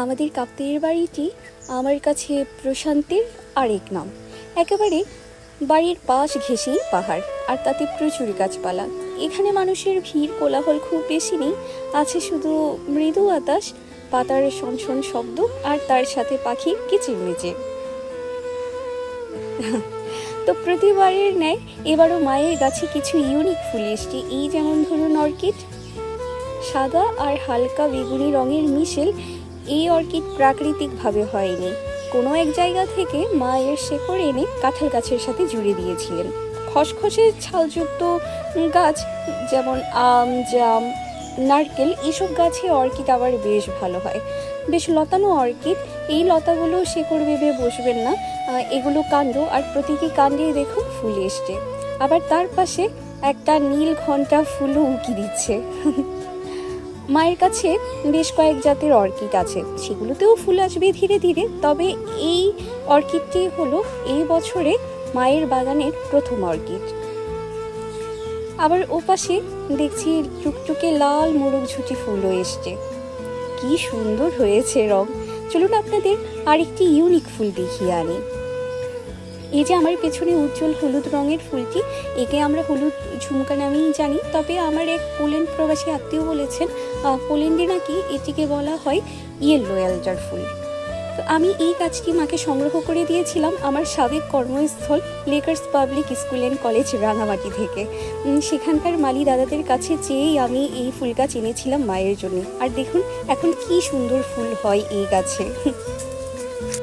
আমাদের কাপ্তাইয়ের বাড়িটি আমার কাছে প্রশান্তির আরেক নাম। একেবারে বাড়ির পাশ ঘেঁষেই পাহাড়, আর তাতে প্রচুর গাছপালা। এখানে মানুষের ভিড় কোলাহল খুব বেশি নেই, আছে শুধু মৃদু বাতাস, পাতার শনশন শব্দ, আর তার সাথে পাখির কিচিরমিচির। তো প্রতিবারের ন্যায় এবারও মায়ের গাছে কিছু ইউনিক ফুল এসছে। এই যেমন ধরুন অর্কিড, সাদা আর হালকা বেগুনি রঙের মিশেল। এই অর্কিড প্রাকৃতিকভাবে হয়নি, কোনো এক জায়গা থেকে মা এর শেকড় এনে কাঁঠাল গাছের সাথে জুড়ে দিয়েছিলেন। খসখসে ছালযুক্ত গাছ যেমন আম, জাম, নারকেল, এসব গাছে অর্কিড আবার বেশ ভালো হয়। বেশ লতানো অর্কিড, এই লতাগুলো শেকড় বেঁধে বসবেন না, এগুলো কাণ্ড, আর প্রতিটি কাণ্ডেই দেখুন ফুল এসছে। আবার তার পাশে একটা নীল ঘণ্টা ফুলও উকি দিচ্ছে। মায়ের কাছে বেশ কয়েক জাতের অর্কিড আছে, সেগুলোতেও ফুল আসবে ধীরে ধীরে। তবে এই অর্কিডটি হলো এই বছরে মায়ের বাগানের প্রথম অর্কিড। আবার ওপাশে দেখছি টুকটুকে লাল মোরগঝুটি ফুলও এসছে। কি সুন্দর হয়েছে রং। চলুন আপনাদের আরেকটি ইউনিক ফুল দেখিয়ে আনি। এই যে আমার পেছনে উজ্জ্বল হলুদ রঙের ফুলটি, একে আমরা হলুদ ঝুমকা নামেই জানি। তবে আমার এক পোল্যান্ড প্রবাসী আত্মীয় বলেছেন পোল্যান্ডে নাকি এটিকে বলা হয় ইয়েলো অ্যালডার ফুল। তো আমি এই গাছটি মাকে সংগ্রহ করে দিয়েছিলাম আমার সাবেক কর্মস্থল Lakers public school and college Rangamati থেকে। সেখানকার মালি দাদাদের কাছে চেয়েই আমি এই ফুল গাছ এনেছিলাম মায়ের জন্য। আর দেখুন এখন কি সুন্দর ফুল হয় এই গাছে।